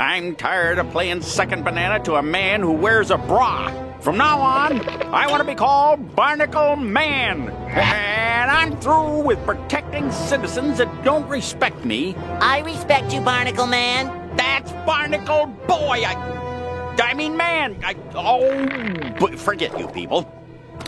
I'm tired of playing second banana to a man who wears a bra. From now on, I want to be called Barnacle Man. And I'm through with protecting citizens that don't respect me. I respect you, Barnacle Man. That's Barnacle Boy. I mean man. But forget you people.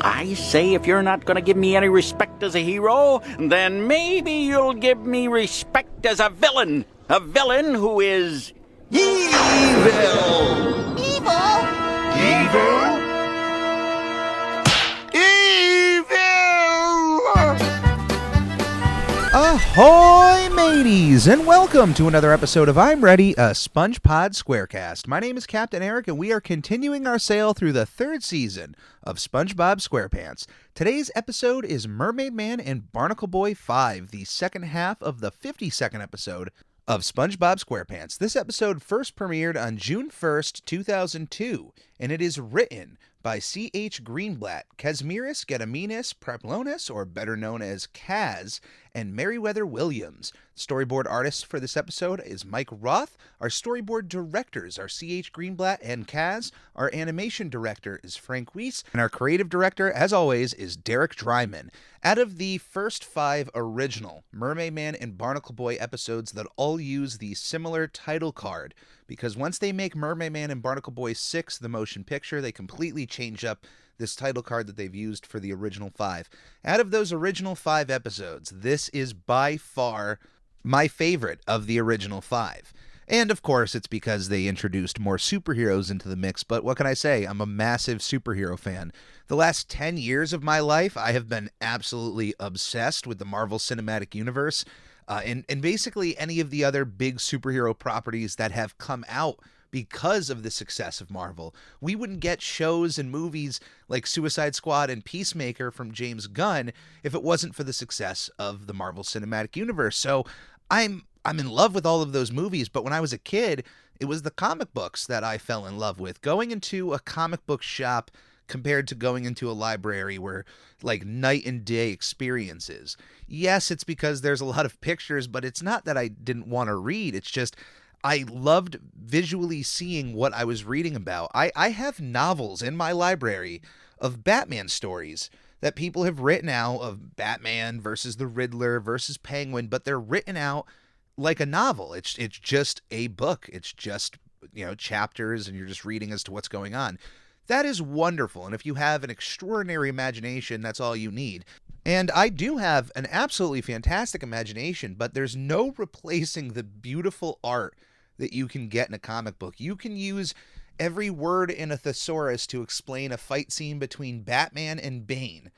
I say if you're not going to give me any respect as a hero, then maybe you'll give me respect as a villain. A villain who is E.V.I.L. Evil? E.V.I.L? Ahoy, mateys, and welcome to another episode of I'm Ready, a SpongePod Squarecast. My name is Captain Eric, and we are continuing our sail through the third season of SpongeBob SquarePants. Today's episode is MermaidMan and BarnacleBoy V, the second half of the 52nd episode of SpongeBob SquarePants. This episode first premiered on June 1st, 2002, and it is written by C.H. Greenblatt, Kazimierz Gediminas Preplonis, or better known as Kaz, and Meriwether Williams. Storyboard artist for this episode is Mike Roth. Our storyboard directors are C.H. Greenblatt and Kaz. Our animation director is Frank Weiss. And our creative director, as always, is Derek Dryman. Out of the first 5 original MermaidMan and BarnacleBoy episodes that all use the similar title card, because once they make MermaidMan and BarnacleBoy 6 the motion picture, they completely change up this title card that they've used for the original 5. Out of those original 5 episodes, this is by far my favorite of the original 5. And of course, it's because they introduced more superheroes into the mix, but what can I say? I'm a massive superhero fan. The last 10 years of my life, I have been absolutely obsessed with the Marvel Cinematic Universe, and basically any of the other big superhero properties that have come out because of the success of Marvel. We wouldn't get shows and movies like Suicide Squad and Peacemaker from James Gunn if it wasn't for the success of the Marvel Cinematic Universe. So I'm in love with all of those movies, but when I was a kid, it was the comic books that I fell in love with. Going into a comic book shop compared to going into a library were like night and day experiences. Yes, it's because there's a lot of pictures, but it's not that I didn't want to read. It's just I loved visually seeing what I was reading about. I have novels in my library of Batman stories that people have written out of Batman versus the Riddler versus Penguin, but they're written out like a novel. It's just a book. It's just, chapters, and you're just reading as to what's going on. That is wonderful, and if you have an extraordinary imagination, that's all you need. And I do have an absolutely fantastic imagination, but there's no replacing the beautiful art that you can get in a comic book. You can use every word in a thesaurus to explain a fight scene between Batman and Bane,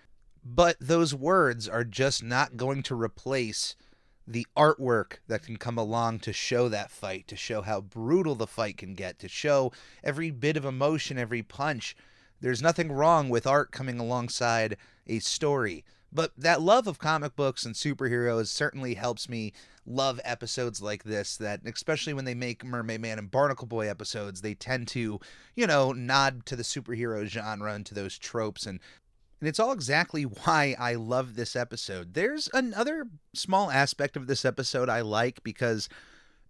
but those words are just not going to replace the artwork that can come along to show that fight, to show how brutal the fight can get, to show every bit of emotion, every punch. There's nothing wrong with art coming alongside a story. But that love of comic books and superheroes certainly helps me love episodes like this, that especially when they make MermaidMan and BarnacleBoy episodes, they tend to, nod to the superhero genre and to those tropes, and it's all exactly why I love this episode. There's another small aspect of this episode I like because,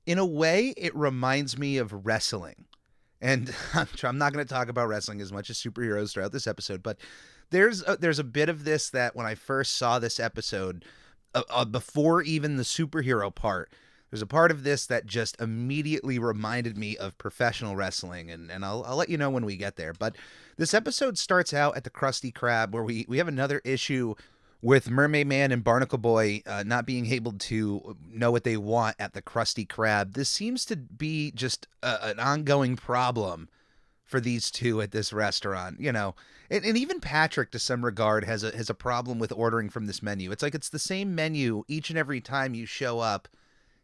in a way, it reminds me of wrestling. And I'm not going to talk about wrestling as much as superheroes throughout this episode, but there's a bit of this that when I first saw this episode, before even the superhero part, there's a part of this that just immediately reminded me of professional wrestling, and I'll let you know when we get there. But this episode starts out at the Krusty Krab, where we have another issue with MermaidMan and BarnacleBoy not being able to know what they want at the Krusty Krab. This seems to be just an ongoing problem for these two at this restaurant, And even Patrick, to some regard, has a problem with ordering from this menu. It's like it's the same menu each and every time you show up.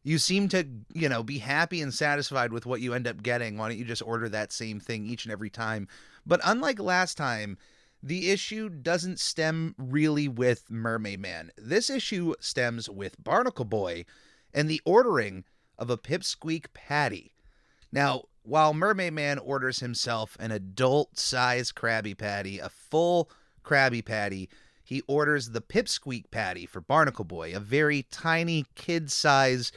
You seem to, be happy and satisfied with what you end up getting. Why don't you just order that same thing each and every time? But unlike last time, the issue doesn't stem really with MermaidMan. This issue stems with BarnacleBoy and the ordering of a pipsqueak patty. Now, while MermaidMan orders himself an adult-sized Krabby Patty, a full Krabby Patty, he orders the pipsqueak patty for BarnacleBoy, a very tiny kid-size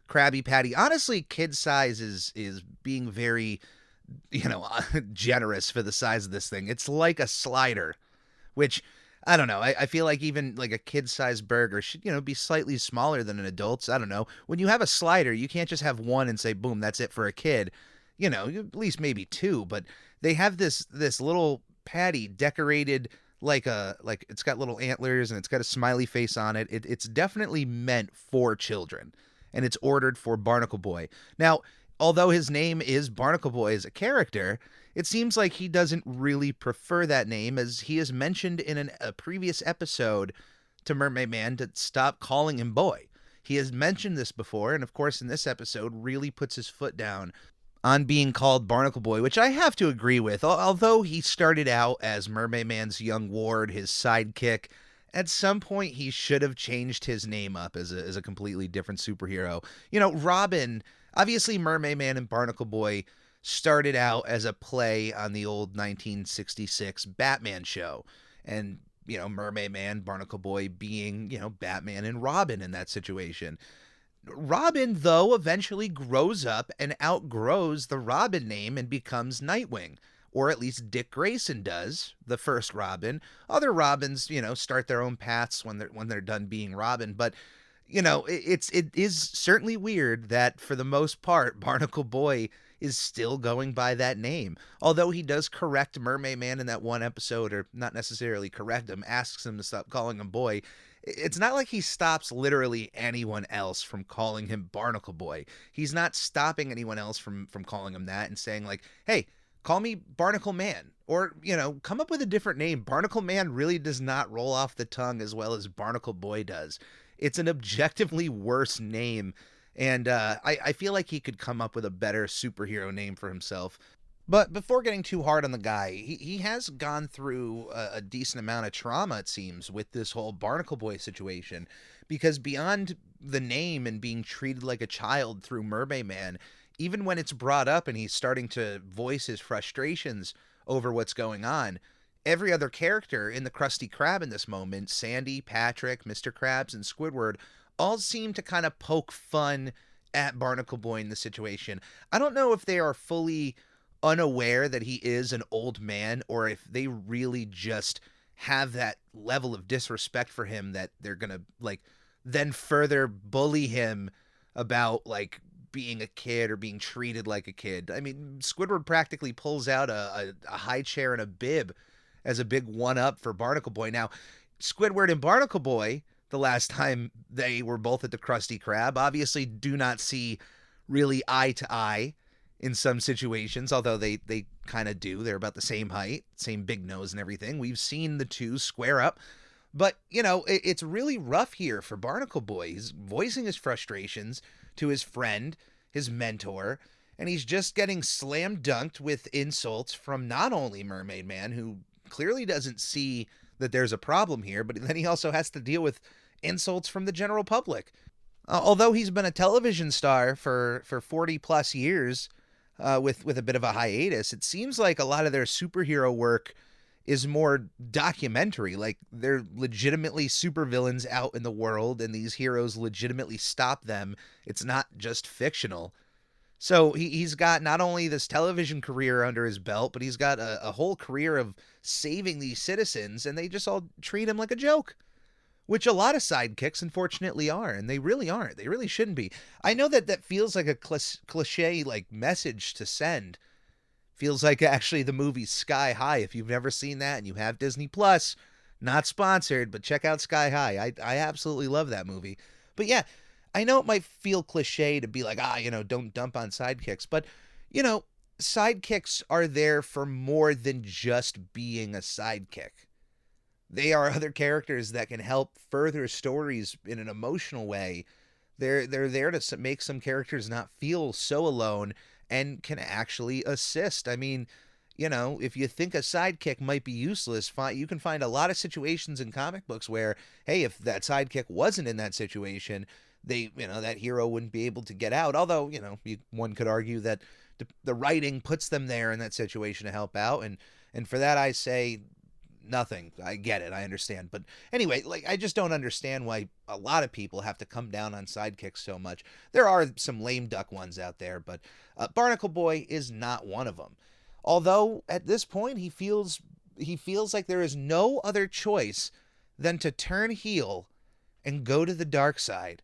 Krabby Patty. Honestly, kid size is being very, generous for the size of this thing. It's like a slider, which I don't know. I feel like even like a kid-sized burger should, be slightly smaller than an adult's. I don't know. When you have a slider, you can't just have one and say, boom, that's it for a kid. At least maybe two. But they have this little patty decorated like it's got little antlers and it's got a smiley face on it. It's definitely meant for children, and it's ordered for Barnacle Boy. Now, although his name is Barnacle Boy as a character, it seems like he doesn't really prefer that name, as he has mentioned in a previous episode to Mermaid Man to stop calling him boy. He has mentioned this before, and of course in this episode really puts his foot down on being called Barnacle Boy, which I have to agree with. Although he started out as Mermaid Man's young ward, his sidekick, at some point he should have changed his name up as a completely different superhero. Robin, obviously Mermaid Man and Barnacle Boy started out as a play on the old 1966 Batman show. And, Mermaid Man, Barnacle Boy being, Batman and Robin in that situation. Robin, though, eventually grows up and outgrows the Robin name and becomes Nightwing. Or at least Dick Grayson does, the first Robin. Other Robins, start their own paths when they're done being Robin. But, it is certainly weird that for the most part, Barnacle Boy is still going by that name. Although he does correct Mermaid Man in that one episode, or not necessarily correct him, asks him to stop calling him boy. It's not like he stops literally anyone else from calling him Barnacle Boy. He's not stopping anyone else from calling him that and saying like, hey, call me Barnacle Man. Or, come up with a different name. Barnacle Man really does not roll off the tongue as well as Barnacle Boy does. It's an objectively worse name. And I feel like he could come up with a better superhero name for himself. But before getting too hard on the guy, he has gone through a decent amount of trauma, it seems, with this whole Barnacle Boy situation. Because beyond the name and being treated like a child through Mermaid Man, even when it's brought up and he's starting to voice his frustrations over what's going on, every other character in the Krusty Krab in this moment, Sandy, Patrick, Mr. Krabs, and Squidward, all seem to kind of poke fun at Barnacle Boy in the situation. I don't know if they are fully unaware that he is an old man, or if they really just have that level of disrespect for him that they're gonna then further bully him about being a kid or being treated like a kid. I mean, Squidward practically pulls out a high chair and a bib as a big one-up for Barnacle Boy. Now, Squidward and Barnacle Boy, the last time they were both at the Krusty Krab, obviously do not see really eye to eye in some situations, although they kind of do. They're about the same height, same big nose and everything. We've seen the two square up. But, it's really rough here for Barnacle Boy. He's voicing his frustrations to his friend, his mentor, and he's just getting slam dunked with insults from not only Mermaid Man, who clearly doesn't see that there's a problem here, but then he also has to deal with insults from the general public. Although he's been a television star for 40 plus years, with a bit of a hiatus, it seems like a lot of their superhero work is more documentary. Like, they're legitimately supervillains out in the world, and these heroes legitimately stop them. It's not just fictional. So he's got not only this television career under his belt, but he's got a whole career of saving these citizens, and they just all treat him like a joke. Which a lot of sidekicks, unfortunately, are, and they really aren't. They really shouldn't be. I know that feels like a cliche, message to send. Feels like actually the movie Sky High. If you've never seen that and you have Disney Plus, not sponsored, but check out Sky High. I absolutely love that movie. But yeah, I know it might feel cliche to be like, don't dump on sidekicks. But, sidekicks are there for more than just being a sidekick. They are other characters that can help further stories in an emotional way. They're there to make some characters not feel so alone and can actually assist. I mean, if you think a sidekick might be useless, you can find a lot of situations in comic books where, hey, if that sidekick wasn't in that situation, that hero wouldn't be able to get out. Although, one could argue that the writing puts them there in that situation to help out. And for that, I say, nothing. I get it. I understand. But anyway, like, I just don't understand why a lot of people have to come down on sidekicks so much. There are some lame duck ones out there, but Barnacle Boy is not one of them. Although at this point he feels like there is no other choice than to turn heel and go to the dark side.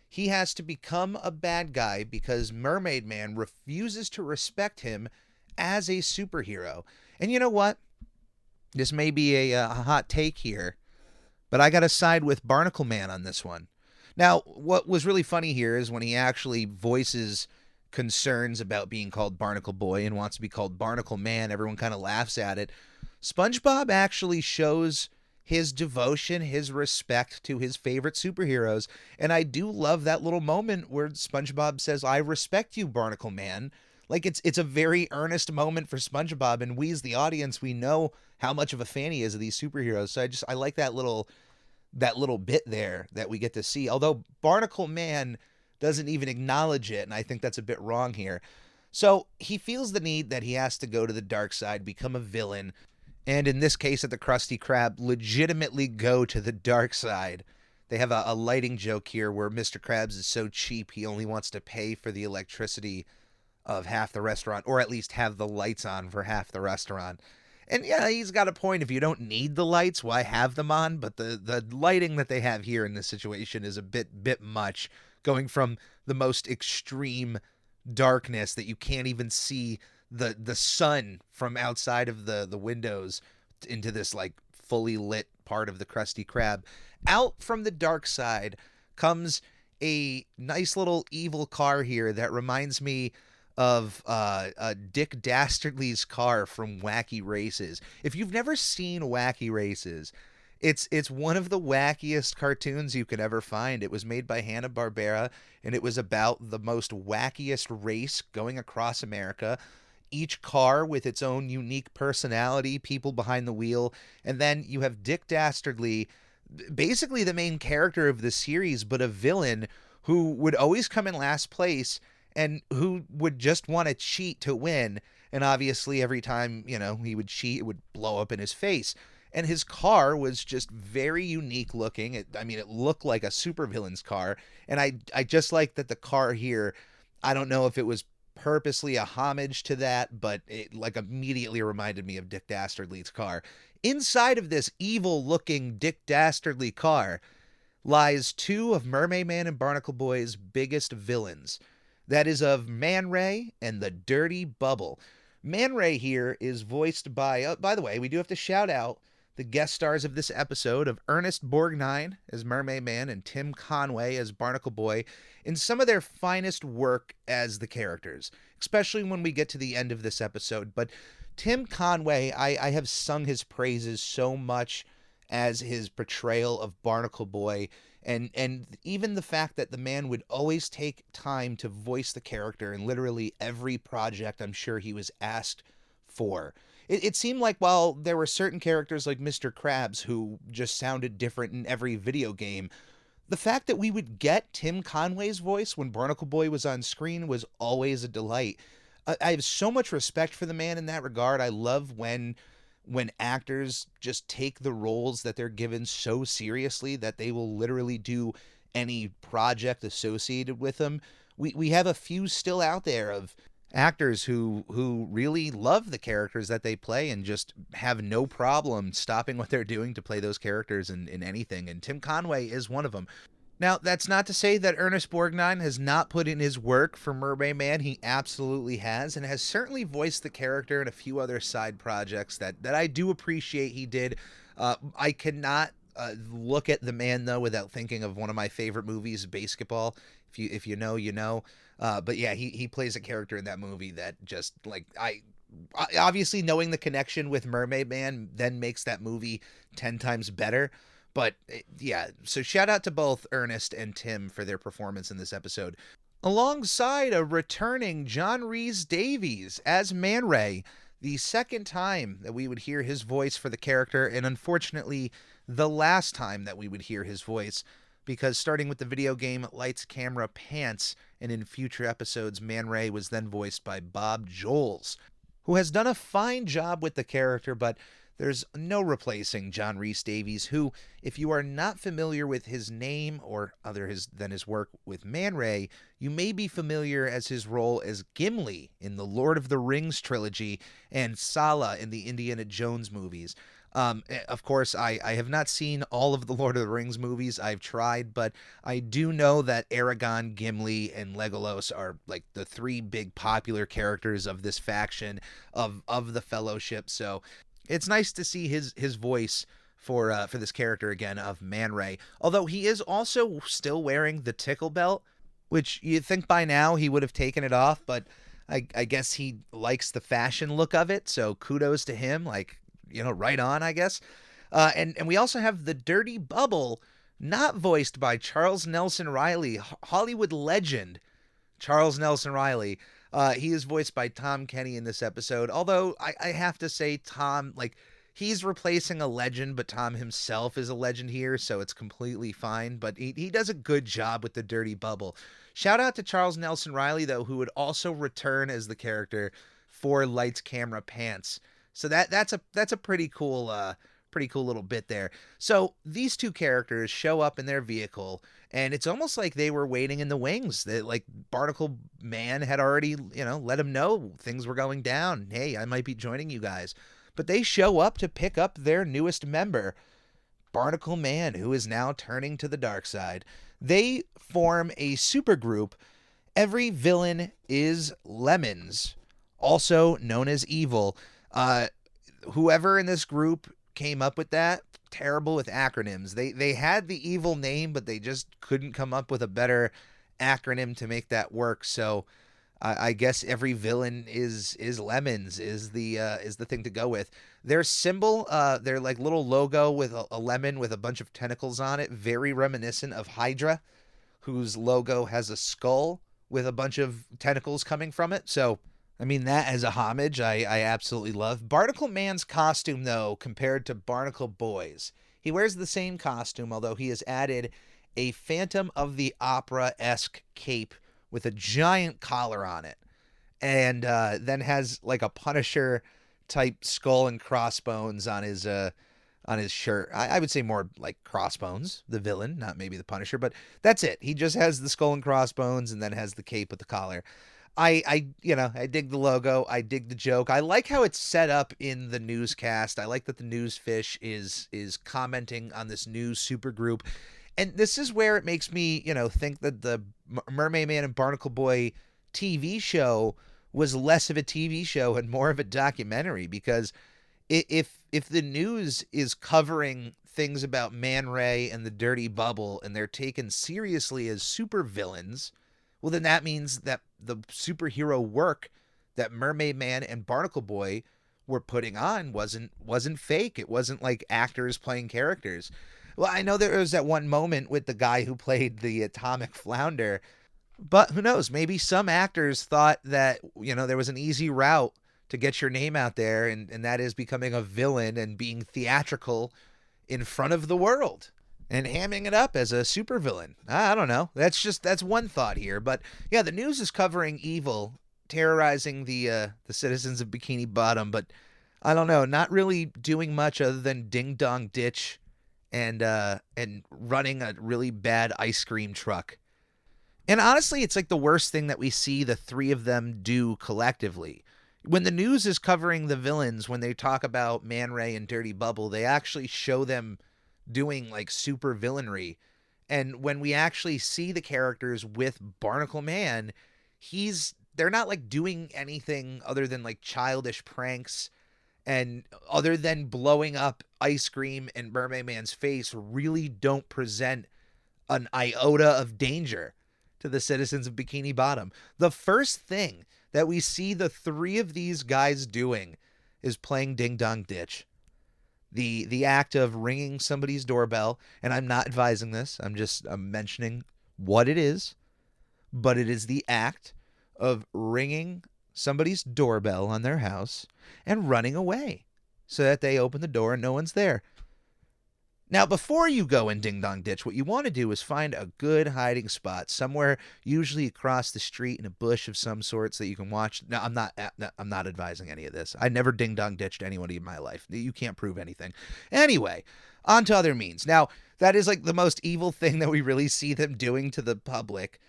He has to become a bad guy because Mermaid Man refuses to respect him as a superhero. And you know what? This may be a hot take here, but I got to side with Barnacle Man on this one. Now, what was really funny here is when he actually voices concerns about being called Barnacle Boy and wants to be called Barnacle Man, everyone kind of laughs at it. SpongeBob actually shows his devotion, his respect to his favorite superheroes. And I do love that little moment where SpongeBob says, "I respect you, Barnacle Man." Like, it's a very earnest moment for SpongeBob, and we as the audience, we know how much of a fan he is of these superheroes. So I like that little bit there that we get to see. Although Barnacle Man doesn't even acknowledge it, and I think that's a bit wrong here. So he feels the need that he has to go to the dark side, become a villain, and in this case at the Krusty Krab, legitimately go to the dark side. They have a lighting joke here where Mr. Krabs is so cheap he only wants to pay for the electricity of half the restaurant, or at least have the lights on for half the restaurant. And yeah, he's got a point. If you don't need the lights, why have them on? But the lighting that they have here in this situation is a bit much, going from the most extreme darkness that you can't even see the sun from outside of the windows into this like fully lit part of the Krusty Krab. Out from the dark side comes a nice little evil car here that reminds me of Dick Dastardly's car from Wacky Races. If you've never seen Wacky Races, it's one of the wackiest cartoons you could ever find. It was made by Hanna-Barbera, and it was about the most wackiest race going across America. Each car with its own unique personality, people behind the wheel, and then you have Dick Dastardly, basically the main character of the series, but a villain who would always come in last place and who would just want to cheat to win. And obviously every time, he would cheat, it would blow up in his face. And his car was just very unique looking. It looked like a supervillain's car. And I just like that the car here, I don't know if it was purposely a homage to that, but it like immediately reminded me of Dick Dastardly's car. Inside of this evil looking Dick Dastardly car lies two of Mermaid Man and Barnacle Boy's biggest villains. That is of Man Ray and the Dirty Bubble. Man Ray here is voiced by the way, we do have to shout out the guest stars of this episode of Ernest Borgnine as Mermaid Man and Tim Conway as Barnacle Boy in some of their finest work as the characters, especially when we get to the end of this episode. But Tim Conway, I have sung his praises so much as his portrayal of Barnacle Boy, and even the fact that the man would always take time to voice the character in literally every project I'm sure he was asked for. It seemed like while there were certain characters like Mr. Krabs who just sounded different in every video game, the fact that we would get Tim Conway's voice when Barnacle Boy was on screen was always a delight. I have so much respect for the man in that regard. I love when actors just take the roles that they're given so seriously that they will literally do any project associated with them. We have a few still out there of actors who really love the characters that they play and just have no problem stopping what they're doing to play those characters in anything, and Tim Conway is one of them. Now, that's not to say that Ernest Borgnine has not put in his work for Mermaid Man. He absolutely has, and has certainly voiced the character in a few other side projects that I do appreciate he did. I cannot look at the man, though, without thinking of one of my favorite movies, Basketball. If you know, you know. But yeah, he plays a character in that movie that just, like, I obviously knowing the connection with Mermaid Man then makes that movie 10 times better. But yeah, so shout out to both Ernest and Tim for their performance in this episode. Alongside a returning John Rhys Davies as Man Ray, the second time that we would hear his voice for the character, and unfortunately the last time that we would hear his voice, because starting with the video game Lights, Camera, Pants, and in future episodes, Man Ray was then voiced by Bob Joles, who has done a fine job with the character, but there's no replacing John Rhys Davies, who, if you are not familiar with his name or than his work with Man Ray, you may be familiar as his role as Gimli in the Lord of the Rings trilogy and Sala in the Indiana Jones movies. Of course, I have not seen all of the Lord of the Rings movies. I've tried, but I do know that Aragorn, Gimli, and Legolas are like the three big popular characters of this faction of the Fellowship. So it's nice to see his voice for this character again of Man Ray. Although he is also still wearing the tickle belt, which you'd think by now he would have taken it off, but I guess he likes the fashion look of it. So kudos to him. Like, right on, I guess. And we also have the Dirty Bubble, not voiced by Charles Nelson Riley, Hollywood legend Charles Nelson Riley. He is voiced by Tom Kenny in this episode. Although I have to say, Tom, like, he's replacing a legend, but Tom himself is a legend here, so it's completely fine. But he does a good job with the Dirty Bubble. Shout out to Charles Nelson Riley, though, who would also return as the character for Lights, Camera, Pants. So that's a pretty cool little bit there. So these two characters show up in their vehicle, and it's almost like they were waiting in the wings. That, like, Barnacle Man had already, let him know things were going down. Hey, I might be joining you guys. But they show up to pick up their newest member, Barnacle Man, who is now turning to the dark side. They form a supergroup. Every villain is Lemons, also known as E.V.I.L. Whoever in this group came up with that, terrible with acronyms. They had the evil name, but they just couldn't come up with a better acronym to make that work. So I guess every villain is Lemons is the thing to go with. Their symbol, their like little logo with a lemon with a bunch of tentacles on it, very reminiscent of Hydra, whose logo has a skull with a bunch of tentacles coming from it. So I mean, that as a homage, I absolutely love. Barnacle Man's costume, though, compared to Barnacle Boy's, he wears the same costume, although he has added a Phantom of the Opera-esque cape with a giant collar on it, and then has like a Punisher-type skull and crossbones on his shirt. I would say more like Crossbones, the villain, not maybe the Punisher, but that's it. He just has the skull and crossbones and then has the cape with the collar. I dig the logo. I dig the joke. I like how it's set up in the newscast. I like that the newsfish is commenting on this news supergroup. And this is where it makes me, think that the MermaidMan and BarnacleBoy TV show was less of a TV show and more of a documentary, because if the news is covering things about Man Ray and the Dirty Bubble and they're taken seriously as supervillains, well, then that means that the superhero work that MermaidMan and BarnacleBoy were putting on wasn't fake. It wasn't like actors playing characters. Well, I know there was that one moment with the guy who played the atomic flounder, but who knows? Maybe some actors thought that, there was an easy route to get your name out there, and that is becoming a villain and being theatrical in front of the world and hamming it up as a supervillain. I don't know. That's one thought here. But yeah, the news is covering evil, terrorizing the citizens of Bikini Bottom. But I don't know, not really doing much other than ding dong ditch and running a really bad ice cream truck. And honestly, it's like the worst thing that we see the three of them do collectively. When the news is covering the villains, when they talk about Man Ray and Dirty Bubble, they actually show them doing like super villainry. And when we actually see the characters with Barnacle Man, they're not like doing anything other than like childish pranks, and other than blowing up ice cream in MermaidMan's face, really don't present an iota of danger to the citizens of Bikini Bottom. The first thing that we see the three of these guys doing is playing ding dong ditch. The act of ringing somebody's doorbell, and I'm not advising this, I'm mentioning what it is, but it is the act of ringing somebody's doorbell on their house and running away so that they open the door and no one's there. Now, before you go and ding-dong ditch, what you want to do is find a good hiding spot, somewhere usually across the street in a bush of some sort so that you can watch. No, I'm not advising any of this. I never ding-dong ditched anybody in my life. You can't prove anything. Anyway, on to other means. Now, that is like the most evil thing that we really see them doing to the public.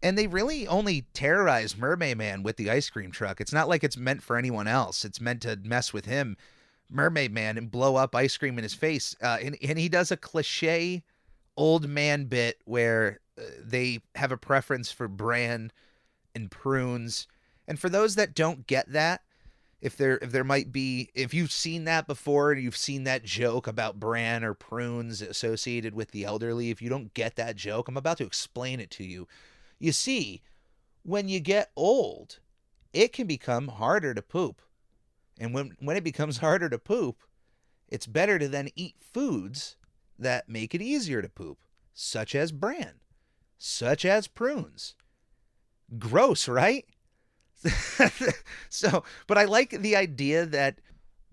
And they really only terrorize MermaidMan with the ice cream truck. It's not like it's meant for anyone else. It's meant to mess with him, MermaidMan, and blow up ice cream in his face. And he does a cliche old man bit where they have a preference for bran and prunes. And for those that don't get that, if you've seen that before, you've seen that joke about bran or prunes associated with the elderly, if you don't get that joke, I'm about to explain it to you. You see, when you get old, it can become harder to poop. And when it becomes harder to poop, it's better to then eat foods that make it easier to poop, such as bran, such as prunes. Gross, right? But I like the idea that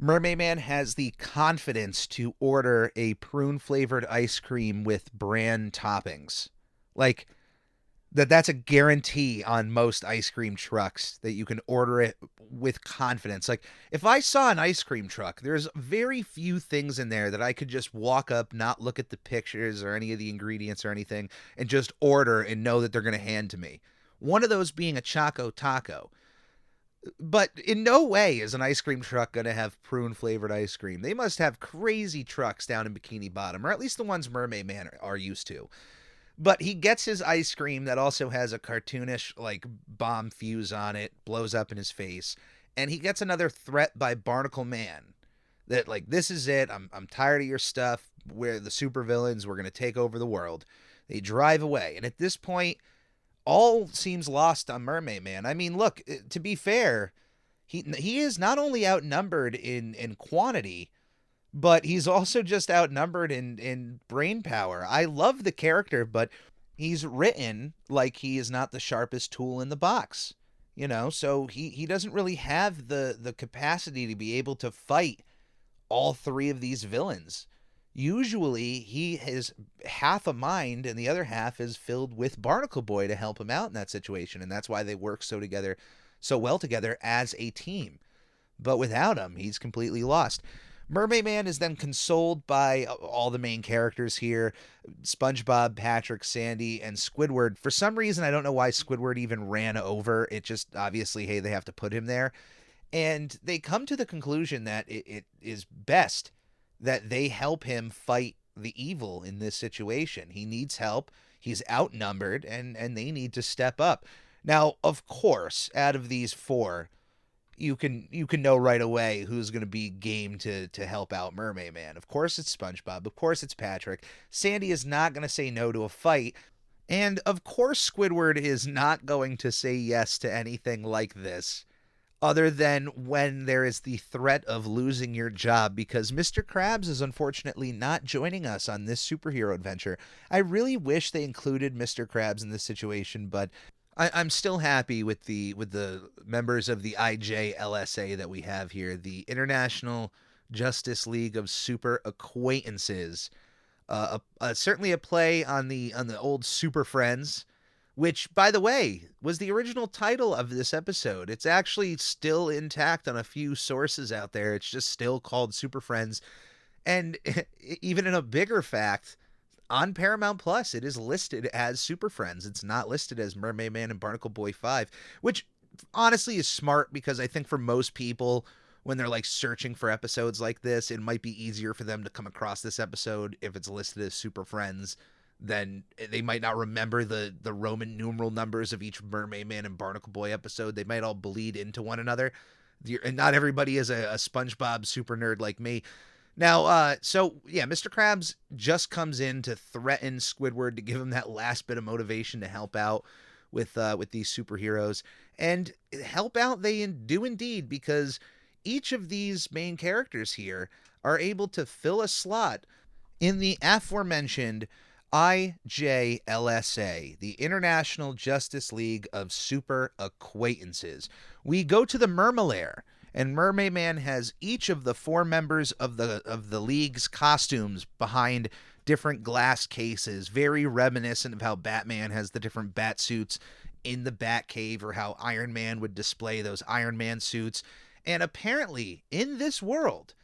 MermaidMan has the confidence to order a prune-flavored ice cream with bran toppings. Like, that's a guarantee on most ice cream trucks, that you can order it with confidence. Like, if I saw an ice cream truck, there's very few things in there that I could just walk up, not look at the pictures or any of the ingredients or anything, and just order and know that they're going to hand to me. One of those being a Choco Taco. But in no way is an ice cream truck going to have prune-flavored ice cream. They must have crazy trucks down in Bikini Bottom, or at least the ones MermaidMan are used to. But he gets his ice cream that also has a cartoonish, like, bomb fuse on it, blows up in his face. And he gets another threat by Barnacle Man. That, like, this is it. I'm tired of your stuff. We're the supervillains. We're going to take over the world. They drive away. And at this point, all seems lost on MermaidMan. I mean, look, to be fair, he is not only outnumbered in quantity, but he's also just outnumbered in brain power. I love the character, but he's written like he is not the sharpest tool in the box. You know, so he doesn't really have the capacity to be able to fight all three of these villains. Usually, he has half a mind, and the other half is filled with Barnacle Boy to help him out in that situation, and that's why they work so well together as a team. But without him, he's completely lost. MermaidMan is then consoled by all the main characters here, SpongeBob, Patrick, Sandy, and Squidward. For some reason, I don't know why Squidward even ran over. It just, obviously, hey, they have to put him there. And they come to the conclusion that it is best that they help him fight the evil in this situation. He needs help. He's outnumbered, and they need to step up. Now, of course, out of these four, you can know right away who's going to be game to help out MermaidMan. Of course it's SpongeBob. Of course it's Patrick. Sandy is not going to say no to a fight. And of course Squidward is not going to say yes to anything like this, other than when there is the threat of losing your job, because Mr. Krabs is unfortunately not joining us on this superhero adventure. I really wish they included Mr. Krabs in this situation, but I'm still happy with the members of the IJLSA that we have here, the International Justice League of Super Acquaintances. Certainly a play on the old Super Friends, which, by the way, was the original title of this episode. It's actually still intact on a few sources out there. It's just still called Super Friends. And even in a bigger fact, on Paramount Plus, it is listed as Super Friends. It's not listed as MermaidMan and BarnacleBoy V, which honestly is smart, because I think for most people, when they're like searching for episodes like this, it might be easier for them to come across this episode if it's listed as Super Friends. Then they might not remember the Roman numeral numbers of each MermaidMan and BarnacleBoy episode. They might all bleed into one another. And not everybody is a SpongeBob super nerd like me. Now, so yeah, Mr. Krabs just comes in to threaten Squidward to give him that last bit of motivation to help out with these superheroes, and help out they do indeed, because each of these main characters here are able to fill a slot in the aforementioned IJLSA, the International Justice League of Super Acquaintances. We go to the Mermalair, and MermaidMan has each of the 4 members of the league's costumes behind different glass cases, very reminiscent of how Batman has the different bat suits in the Batcave, or how Iron Man would display those Iron Man suits. And apparently, in this world,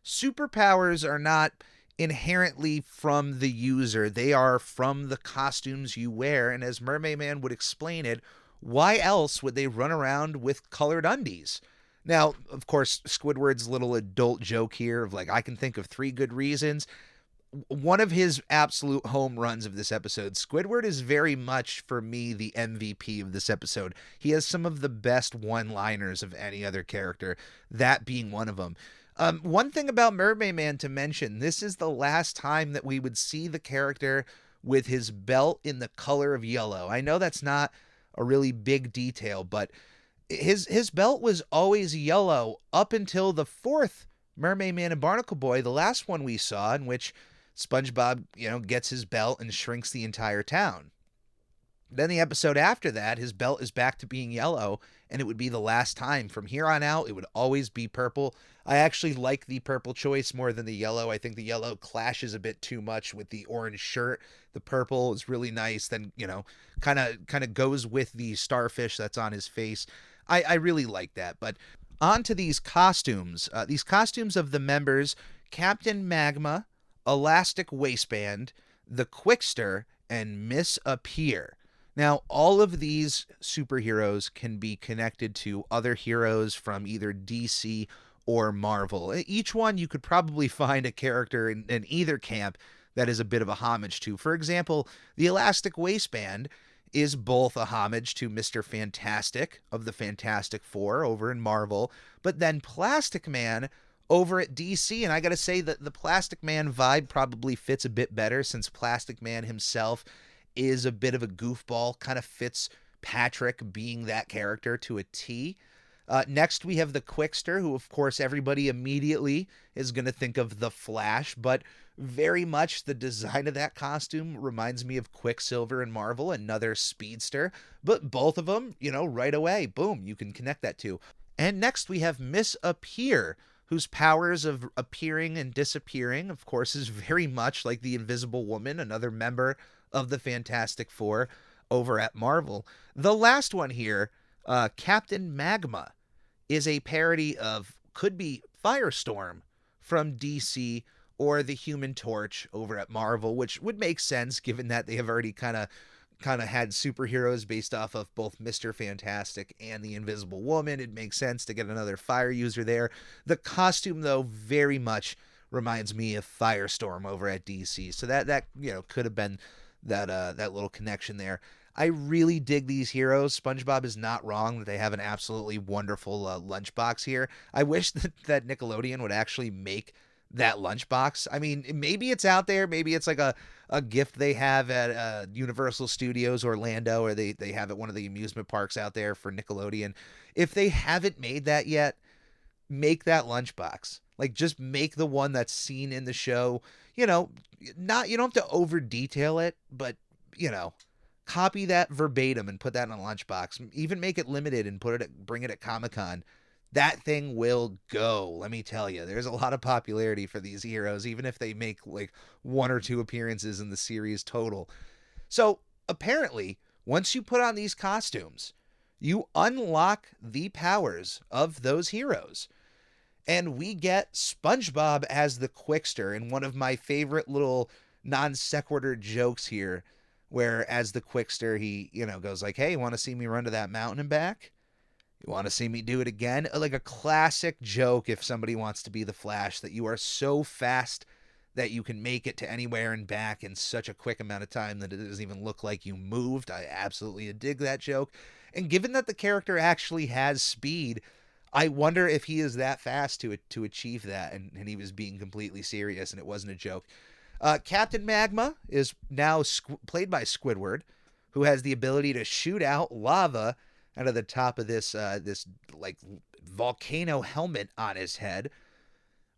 superpowers are not inherently from the user. They are from the costumes you wear, and as MermaidMan would explain it, why else would they run around with colored undies? Now, of course, Squidward's little adult joke here of like, I can think of 3 good reasons. One of his absolute home runs of this episode, Squidward is very much, for me, the MVP of this episode. He has some of the best one-liners of any other character, that being one of them. One thing about MermaidMan to mention, this is the last time that we would see the character with his belt in the color of yellow. I know that's not a really big detail, but his belt was always yellow up until the 4th MermaidMan and Barnacle Boy, the last one we saw, in which SpongeBob, gets his belt and shrinks the entire town. Then the episode after that, his belt is back to being yellow, and it would be the last time. From here on out, it would always be purple. I actually like the purple choice more than the yellow. I think the yellow clashes a bit too much with the orange shirt. The purple is really nice. Then, kind of goes with the starfish that's on his face. I really like that. But on to these costumes. These costumes of the members, Captain Magma, Elastic Waistband, the Quickster, and Miss Appear. Now, all of these superheroes can be connected to other heroes from either DC or Marvel. Each one you could probably find a character in either camp that is a bit of a homage to. For example, the Elastic Waistband is both a homage to Mr. Fantastic of the Fantastic Four over in Marvel, but then Plastic Man over at DC, and I gotta say that the Plastic Man vibe probably fits a bit better, since Plastic Man himself is a bit of a goofball, kind of fits Patrick being that character to a T. Next, we have the Quickster, who, of course, everybody immediately is going to think of the Flash, but very much the design of that costume reminds me of Quicksilver in Marvel, another speedster, but both of them, right away, boom, you can connect that to. And next, we have Miss Appear, whose powers of appearing and disappearing, of course, is very much like the Invisible Woman, another member of the Fantastic Four over at Marvel. The last one here, Captain Magma, is a parody of, could be Firestorm from DC, or the Human Torch over at Marvel, which would make sense given that they have already kind of had superheroes based off of both Mr. Fantastic and the Invisible Woman. It makes sense to get another fire user there. The costume, though, very much reminds me of Firestorm over at DC. So that could have been that little connection there. I really dig these heroes. SpongeBob is not wrong that they have an absolutely wonderful lunchbox here. I wish that Nickelodeon would actually make that lunchbox. I mean, maybe it's out there. Maybe it's like a gift they have at Universal Studios Orlando, or they have at one of the amusement parks out there for Nickelodeon. If they haven't made that yet, make that lunchbox. Like, just make the one that's seen in the show. You don't have to over detail it, but copy that verbatim and put that in a lunchbox. Even make it limited and bring it at Comic-Con. That thing will go. Let me tell you, there's a lot of popularity for these heroes, even if they make like 1 or 2 appearances in the series total. So apparently, once you put on these costumes, you unlock the powers of those heroes. And we get SpongeBob as the Quickster in one of my favorite little non sequitur jokes here, where as the Quickster, he, goes like, hey, you want to see me run to that mountain and back? You want to see me do it again? Like a classic joke if somebody wants to be the Flash, that you are so fast that you can make it to anywhere and back in such a quick amount of time that it doesn't even look like you moved. I absolutely dig that joke. And given that the character actually has speed, I wonder if he is that fast to achieve that, and he was being completely serious and it wasn't a joke. Captain Magma is now played by Squidward, who has the ability to shoot out lava out of the top of this like volcano helmet on his head.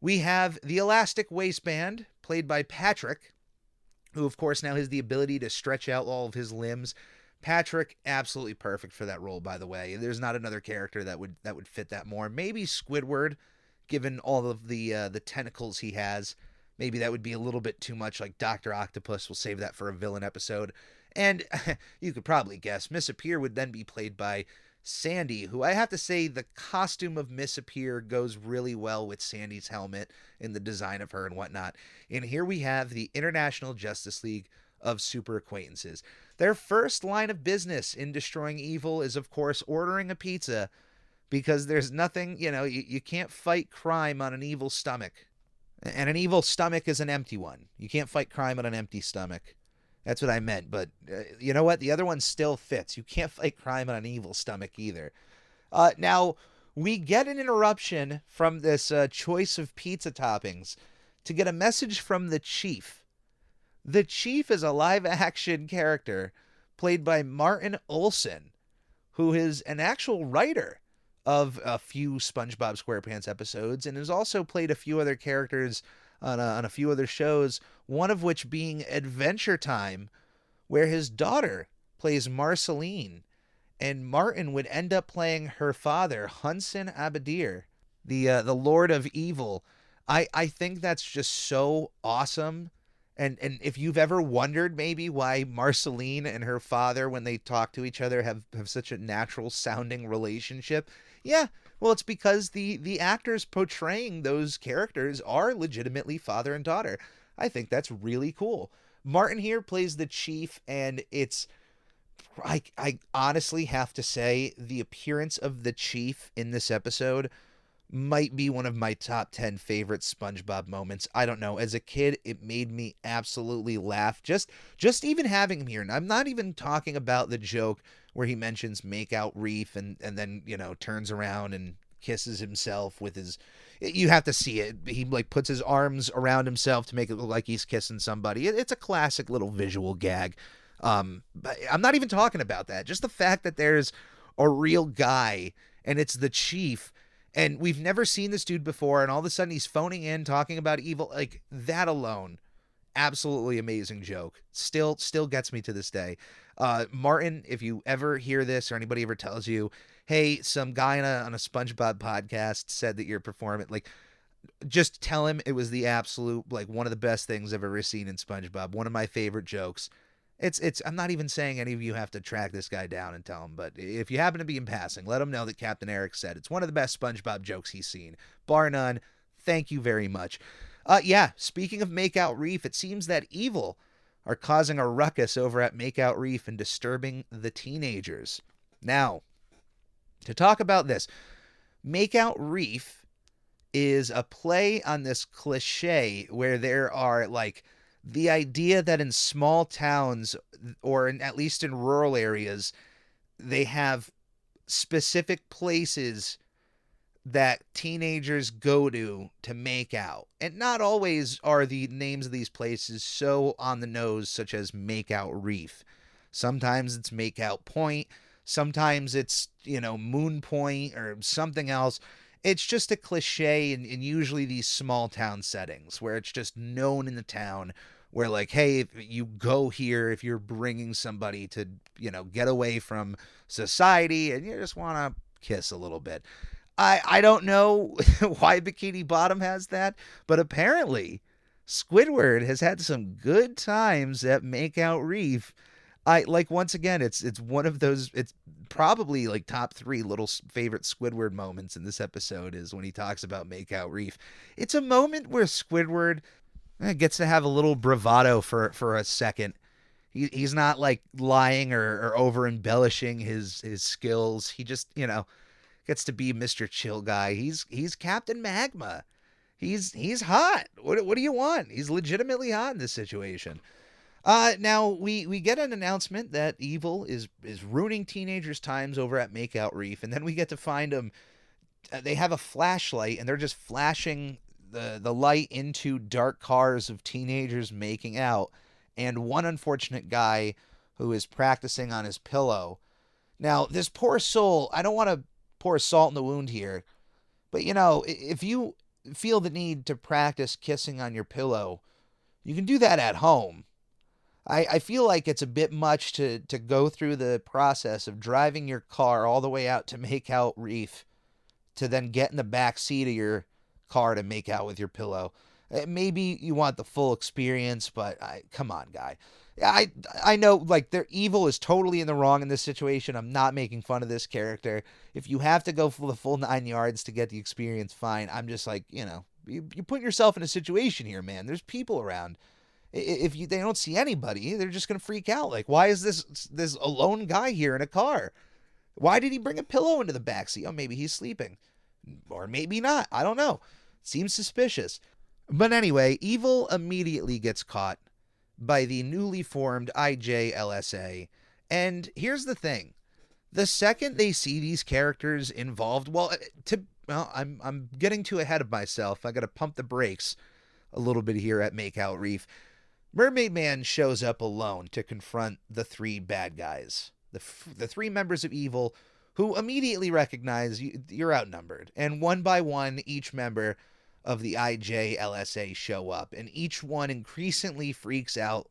We have the Elastic Waistband, played by Patrick, who of course now has the ability to stretch out all of his limbs Patrick, absolutely perfect for that role, by the way. There's not another character that would fit that more. Maybe Squidward, given all of the tentacles he has. Maybe that would be a little bit too much like Dr. Octopus. We'll save that for a villain episode. And you could probably guess, Miss Appear would then be played by Sandy, who I have to say the costume of Miss Appear goes really well with Sandy's helmet and the design of her and whatnot. And here we have the International Justice League of Super Acquaintances. Their first line of business in destroying evil is, of course, ordering a pizza, because there's nothing, you can't fight crime on an evil stomach. And an evil stomach is an empty one. You can't fight crime on an empty stomach. That's what I meant. But you know what? The other one still fits. You can't fight crime on an evil stomach either. Now, we get an interruption from this choice of pizza toppings to get a message from the Chief. The Chief is a live-action character played by Martin Olson, who is an actual writer of a few SpongeBob SquarePants episodes and has also played a few other characters on a few other shows, one of which being Adventure Time, where his daughter plays Marceline, and Martin would end up playing her father, Hunson Abadir, the Lord of Evil. I think that's just so awesome. And if you've ever wondered maybe why Marceline and her father, when they talk to each other, have such a natural sounding relationship, yeah, well, it's because the actors portraying those characters are legitimately father and daughter. I think that's really cool. Martin here plays the Chief, and I honestly have to say the appearance of the Chief in this episode might be one of my top 10 favorite SpongeBob moments. I don't know. As a kid, it made me absolutely laugh. Just even having him here. And I'm not even talking about the joke where he mentions make out Reef and then, turns around and kisses himself with his... You have to see it. He puts his arms around himself to make it look like he's kissing somebody. It's a classic little visual gag. But I'm not even talking about that. Just the fact that there's a real guy and it's the Chief, and we've never seen this dude before, and all of a sudden he's phoning in, talking about evil. That alone, absolutely amazing joke. Still gets me to this day. Martin, if you ever hear this or anybody ever tells you, hey, some guy on a SpongeBob podcast said that you're performing, just tell him it was the absolute, one of the best things I've ever seen in SpongeBob. One of my favorite jokes. I'm not even saying any of you have to track this guy down and tell him, but if you happen to be in passing, let him know that Captain Eric said it's one of the best SpongeBob jokes he's seen. Bar none. Thank you very much. Speaking of Makeout Reef, it seems that E.V.I.L are causing a ruckus over at Makeout Reef and disturbing the teenagers. Now, to talk about this, Makeout Reef is a play on this cliche where there are, the idea that in small towns, or at least in rural areas, they have specific places that teenagers go to make out. And not always are the names of these places so on the nose, such as Makeout Reef. Sometimes it's Makeout Point. Sometimes it's, Moon Point or something else. It's just a cliche in usually these small town settings where it's just known in the town where hey, if you go here, if you're bringing somebody to, get away from society and you just want to kiss a little bit. I don't know why Bikini Bottom has that, but apparently Squidward has had some good times at Makeout Reef. Once again, it's one of those, it's probably top 3 little favorite Squidward moments in this episode is when he talks about Makeout Reef. It's a moment where Squidward gets to have a little bravado for a second. He's not lying or over embellishing his skills. He just, gets to be Mr. Chill Guy. He's Captain Magma. He's hot. What do you want? He's legitimately hot in this situation. Now we get an announcement that E.V.I.L is ruining teenagers' times over at Makeout Reef, and then we get to find them. They have a flashlight, and they're just flashing the light into dark cars of teenagers making out, and one unfortunate guy who is practicing on his pillow. Now, this poor soul, I don't want to pour salt in the wound here, but if you feel the need to practice kissing on your pillow, you can do that at home. I feel like it's a bit much to go through the process of driving your car all the way out to make out Reef to then get in the back seat of your car to make out with your pillow. Maybe you want the full experience, but come on, guy. I know, like, their E.V.I.L is totally in the wrong in this situation. I'm not making fun of this character. If you have to go for the full 9 yards to get the experience, fine. I'm just like, you put yourself in a situation here, man. There's people around. If they don't see anybody, they're just gonna freak out. Like, why is this alone guy here in a car? Why did he bring a pillow into the backseat? Oh, maybe he's sleeping, or maybe not. I don't know. Seems suspicious. But anyway, E.V.I.L immediately gets caught by the newly formed IJLSA. And here's the thing: the second they see these characters involved, I'm getting too ahead of myself. I got to pump the brakes a little bit here at Makeout Reef. MermaidMan shows up alone to confront the 3 bad guys, the 3 members of E.V.I.L, who immediately recognize you're outnumbered. And one by one, each member of the IJLSA show up, and each one increasingly freaks out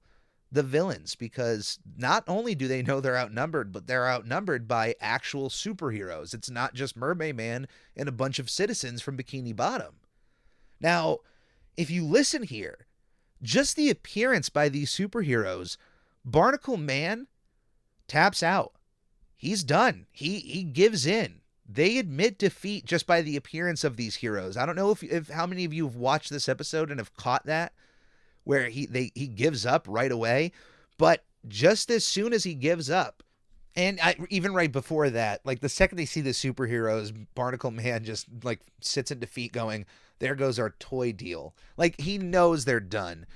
the villains, because not only do they know they're outnumbered, but they're outnumbered by actual superheroes. It's not just MermaidMan and a bunch of citizens from Bikini Bottom. Now, if you listen here, just the appearance by these superheroes, Barnacle Man taps out. He's done. He gives in. They admit defeat just by the appearance of these heroes. I don't know if how many of you have watched this episode and have caught that, where he gives up right away. But just as soon as he gives up, and even right before that, like the second they see the superheroes, Barnacle Man just like sits in defeat going, there goes our toy deal. Like, he knows they're done.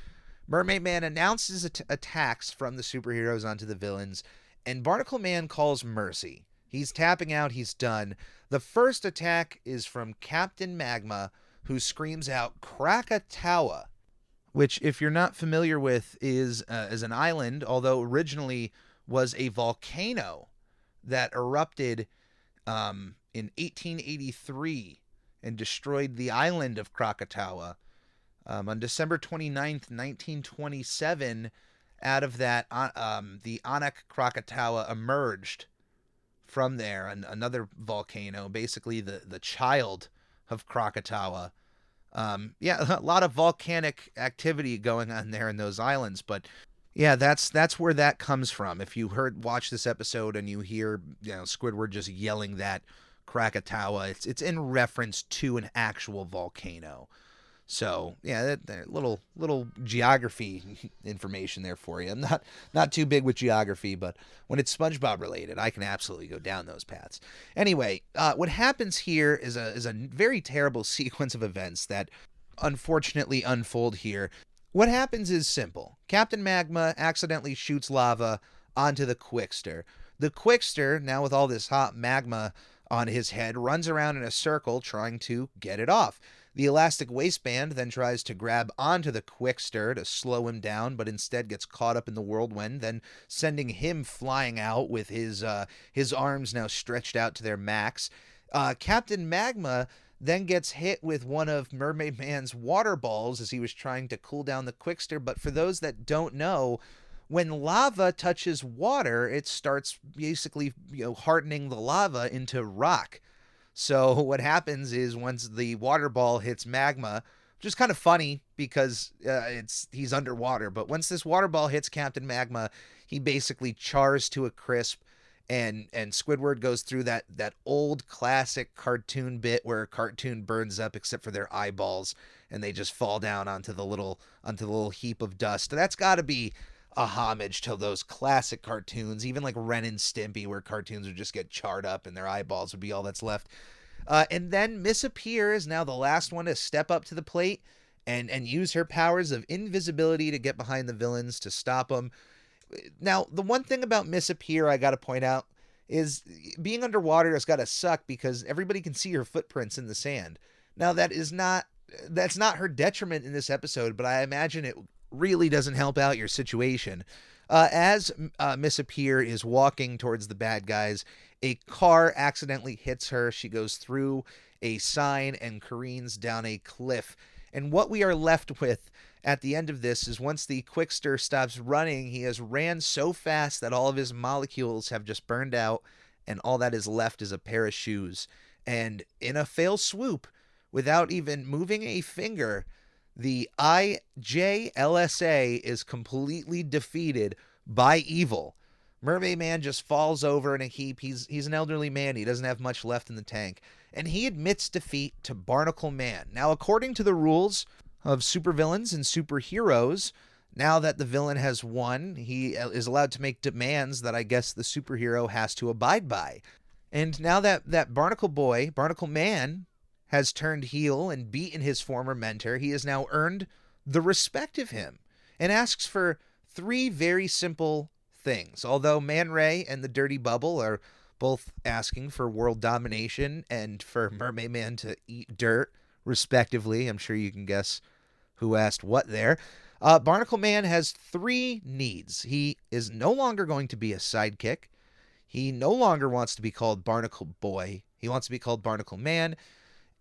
MermaidMan announces attacks from the superheroes onto the villains, and Barnacle Man calls mercy. He's tapping out. He's done. The first attack is from Captain Magma, who screams out Krakatoa, which, if you're not familiar with, is an island, although originally was a volcano that erupted in 1883 and destroyed the island of Krakatoa. On December 29th, 1927, out of that, the Anak Krakatoa emerged from there, another volcano, basically the child of Krakatoa. A lot of volcanic activity going on there in those islands, but yeah, that's where that comes from. If you watch this episode and you hear, Squidward just yelling that Krakatoa, it's in reference to an actual volcano. So yeah, that little geography information there for you. I'm not too big with geography, but when it's SpongeBob related, I can absolutely go down those paths. Anyway, what happens here is a very terrible sequence of events that unfortunately unfold here. What happens is simple. Captain Magma accidentally shoots lava onto the Quickster. The Quickster, now with all this hot magma on his head, runs around in a circle trying to get it off. The elastic waistband then tries to grab onto the Quickster to slow him down, but instead gets caught up in the whirlwind, then sending him flying out with his arms now stretched out to their max. Captain Magma then gets hit with one of MermaidMan's water balls as he was trying to cool down the Quickster. But for those that don't know, when lava touches water, it starts basically hardening the lava into rock. So what happens is once the water ball hits Magma, which is kind of funny because he's underwater, but once this water ball hits Captain Magma, he basically chars to a crisp, and Squidward goes through that old classic cartoon bit where a cartoon burns up except for their eyeballs, and they just fall down onto the little heap of dust. That's got to be a homage to those classic cartoons, even like Ren and Stimpy, where cartoons would just get charred up and their eyeballs would be all that's left. And then Miss Appear is now the last one to step up to the plate and use her powers of invisibility to get behind the villains to stop them. Now, the one thing about Miss Appear I got to point out is being underwater has got to suck because everybody can see her footprints in the sand. Now, that's not her detriment in this episode, but I imagine it really doesn't help out your situation. As Miss Appear is walking towards the bad guys, a car accidentally hits her. She goes through a sign and careens down a cliff. And what we are left with at the end of this is once the Quickster stops running, he has ran so fast that all of his molecules have just burned out, and all that is left is a pair of shoes. And in a fail swoop, without even moving a finger, the IJLSA is completely defeated by E.V.I.L. MermaidMan just falls over in a heap. He's an elderly man. He doesn't have much left in the tank. And he admits defeat to BarnacleMan. Now, according to the rules of supervillains and superheroes, now that the villain has won, he is allowed to make demands that I guess the superhero has to abide by. And now that Barnacle Boy, BarnacleMan, has turned heel and beaten his former mentor, he has now earned the respect of him and asks for 3 very simple things. Although Man Ray and the Dirty Bubble are both asking for world domination and for MermaidMan to eat dirt, respectively. I'm sure you can guess who asked what there. BarnacleMan has 3 needs. He is no longer going to be a sidekick. He no longer wants to be called Barnacle Boy. He wants to be called BarnacleMan.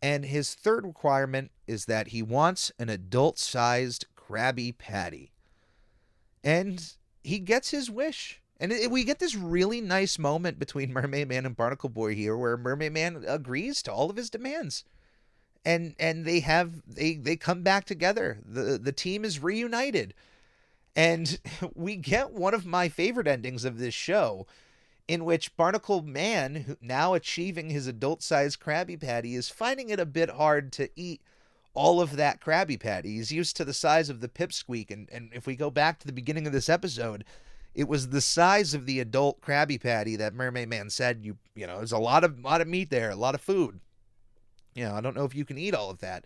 And his 3rd requirement is that he wants an adult-sized Krabby Patty. And he gets his wish. And we get this really nice moment between MermaidMan and Barnacle Boy here where MermaidMan agrees to all of his demands. And they come back together. The team is reunited. And we get one of my favorite endings of this show, in which BarnacleMan, now achieving his adult-sized Krabby Patty, is finding it a bit hard to eat all of that Krabby Patty. He's used to the size of the pipsqueak, and if we go back to the beginning of this episode, it was the size of the adult Krabby Patty that MermaidMan said, you know, there's a lot of meat there, a lot of food. You know, I don't know if you can eat all of that.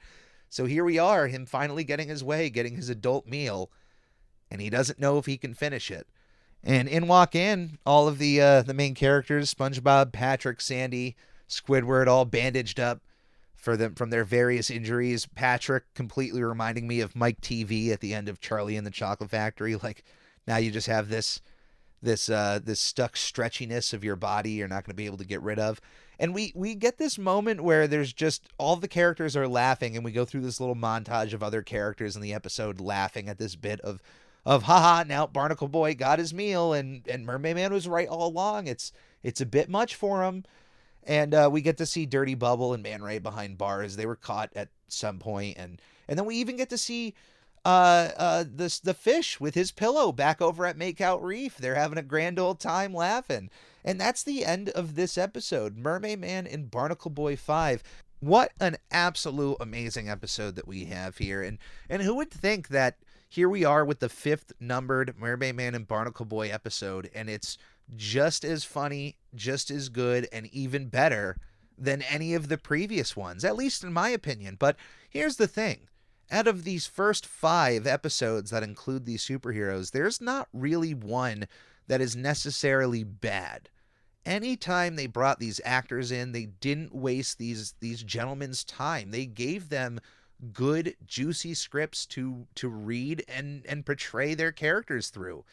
So here we are, him finally getting his way, getting his adult meal, and he doesn't know if he can finish it. And in walk in all of the main characters: SpongeBob, Patrick, Sandy, Squidward, all bandaged up from their various injuries. Patrick completely reminding me of Mike TV at the end of Charlie and the Chocolate Factory. Like, now you just have this stuck stretchiness of your body you're not going to be able to get rid of. And we get this moment where there's just all the characters are laughing, and we go through this little montage of other characters in the episode laughing at this bit of haha, now Barnacle Boy got his meal, and MermaidMan was right all along. It's a bit much for him. And we get to see Dirty Bubble and Man Ray behind bars. They were caught at some point, and then we even get to see the fish with his pillow back over at Makeout Reef. They're having a grand old time laughing. And that's the end of this episode, MermaidMan and Barnacle Boy V. What an absolute amazing episode that we have here. And who would think that here we are with the 5th numbered MermaidMan and Barnacle Boy episode, and it's just as funny, just as good, and even better than any of the previous ones, at least in my opinion. But here's the thing. Out of these first 5 episodes that include these superheroes, there's not really one that is necessarily bad. Anytime they brought these actors in, they didn't waste these gentlemen's time. They gave them good, juicy scripts to read and portray their characters through.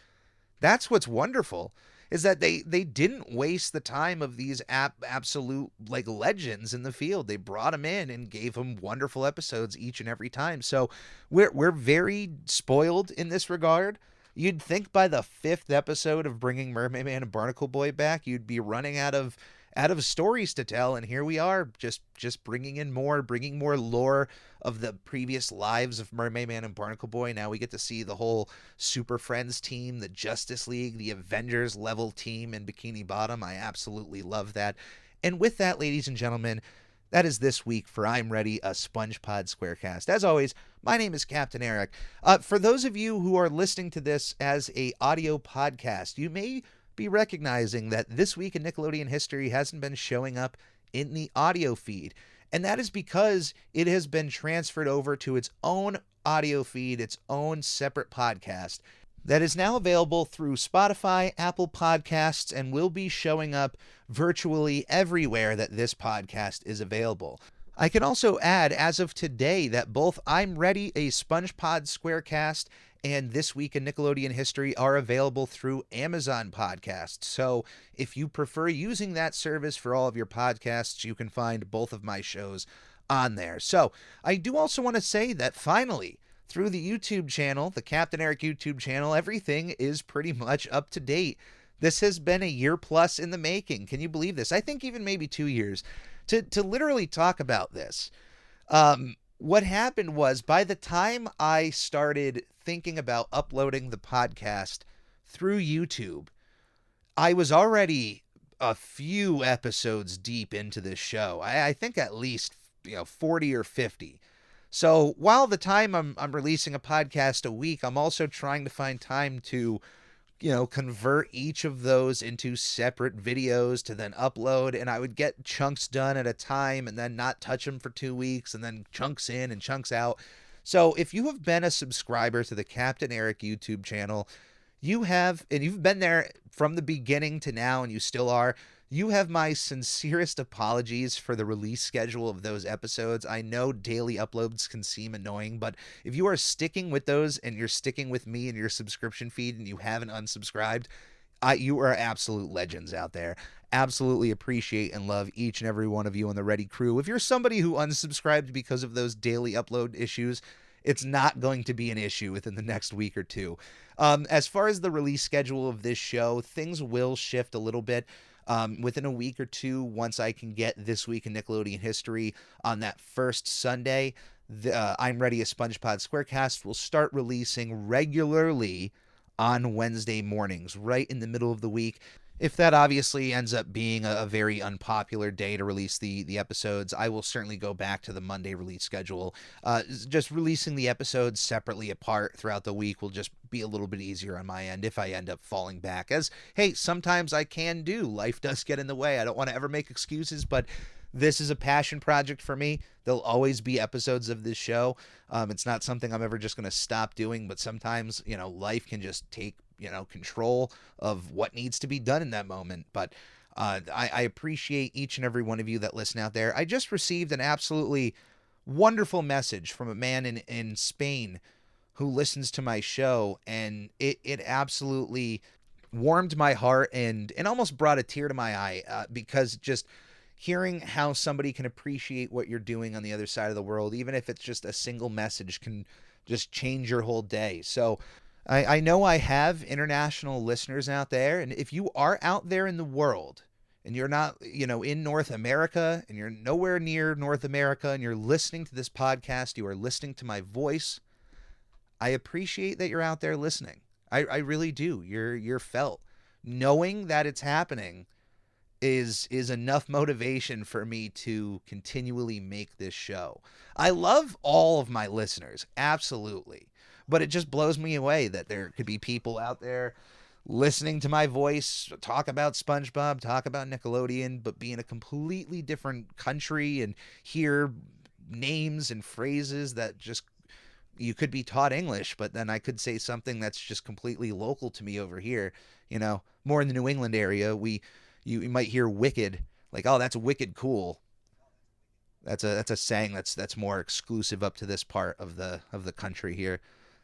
That's what's wonderful, is that they didn't waste the time of these absolute like legends in the field. They brought them in and gave them wonderful episodes each and every time. So we're very spoiled in this regard. You'd think by the 5th episode of bringing MermaidMan and Barnacle Boy back, you'd be running out of stories to tell, and here we are, just bringing more lore of the previous lives of MermaidMan and Barnacle Boy. Now we get to see the whole Super Friends team, the Justice League, the Avengers level team in Bikini Bottom. I absolutely love that. And with that, ladies and gentlemen, that is this week for I'm Ready, a SpongePod Squarecast. As always, my name is Captain Eric. For those of you who are listening to this as a audio podcast, you may be recognizing that This Week in Nickelodeon History hasn't been showing up in the audio feed. And that is because it has been transferred over to its own audio feed, its own separate podcast that is now available through Spotify, Apple Podcasts, and will be showing up virtually everywhere that this podcast is available. I can also add, as of today, that both I'm Ready, a SpongePod Squarecast, and This Week in Nickelodeon History are available through Amazon Podcasts. So if you prefer using that service for all of your podcasts, you can find both of my shows on there. So I do also want to say that finally, through the YouTube channel, the Captain Eric YouTube channel, everything is pretty much up to date. This has been a year plus in the making. Can you believe this? I think even maybe 2 years to literally talk about this. What happened was, by the time I started thinking about uploading the podcast through YouTube, I was already a few episodes deep into this show. I think at least 40 or 50. So while the time I'm releasing a podcast a week, I'm also trying to find time to convert each of those into separate videos to then upload, and I would get chunks done at a time and then not touch them for 2 weeks and then chunks in and chunks out. So if you have been a subscriber to the Captain Eric YouTube channel, you have, and you've been there from the beginning to now, and you still are, you have my sincerest apologies for the release schedule of those episodes. I know daily uploads can seem annoying, but if you are sticking with those and you're sticking with me in your subscription feed and you haven't unsubscribed, you are absolute legends out there. Absolutely appreciate and love each and every one of you on the Ready crew. If you're somebody who unsubscribed because of those daily upload issues, it's not going to be an issue within the next week or two. As far as the release schedule of this show, things will shift a little bit. Within a week or two, once I can get This Week in Nickelodeon History on that first Sunday, I'm Ready, a SpongePod Squarecast will start releasing regularly on Wednesday mornings, right in the middle of the week. If that obviously ends up being a very unpopular day to release the episodes, I will certainly go back to the Monday release schedule. Just releasing the episodes separately apart throughout the week will just be a little bit easier on my end if I end up falling back. As, hey, sometimes I can do. Life does get in the way. I don't want to ever make excuses, but this is a passion project for me. There'll always be episodes of this show. It's not something I'm ever just going to stop doing, but sometimes, life can just take control of what needs to be done in that moment. But I appreciate each and every one of you that listen out there. I just received an absolutely wonderful message from a man in Spain who listens to my show, and it absolutely warmed my heart and almost brought a tear to my eye because just hearing how somebody can appreciate what you're doing on the other side of the world, even if it's just a single message, can just change your whole day. So I know I have international listeners out there, and if you are out there in the world and you're not, in North America and you're nowhere near North America and you're listening to this podcast, you are listening to my voice, I appreciate that you're out there listening. I really do. You're felt. Knowing that it's happening is enough motivation for me to continually make this show. I love all of my listeners, absolutely. But it just blows me away that there could be people out there listening to my voice, talk about SpongeBob, talk about Nickelodeon, but be in a completely different country and hear names and phrases that just, you could be taught English, but then I could say something that's just completely local to me over here. More in the New England area, you might hear wicked, like, oh, that's wicked cool. That's a saying that's more exclusive up to this part of the country here.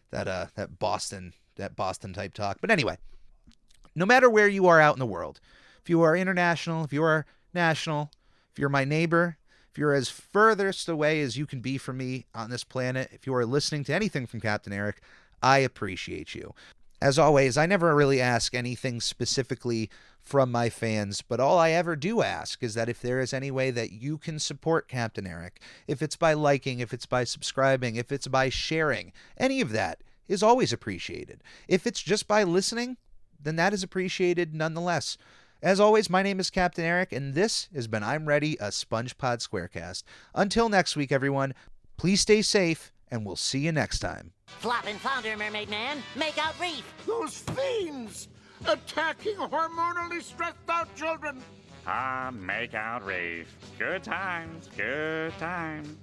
That Boston type talk. But anyway, no matter where you are out in the world, if you are international, if you are national, if you're my neighbor, if you're as furthest away as you can be from me on this planet, if you are listening to anything from Captain Eric, I appreciate you. As always, I never really ask anything specifically from my fans, but all I ever do ask is that if there is any way that you can support Captain Eric, if it's by liking, if it's by subscribing, if it's by sharing, any of that is always appreciated. If it's just by listening, then that is appreciated nonetheless. As always, my name is Captain Eric, and this has been I'm Ready, a SpongePod Squarecast. Until next week, everyone, please stay safe, and we'll see you next time. Flop and flounder, Mermaid Man. Make out reef. Those fiends attacking hormonally stressed out children. Make out reef. Good times, good times.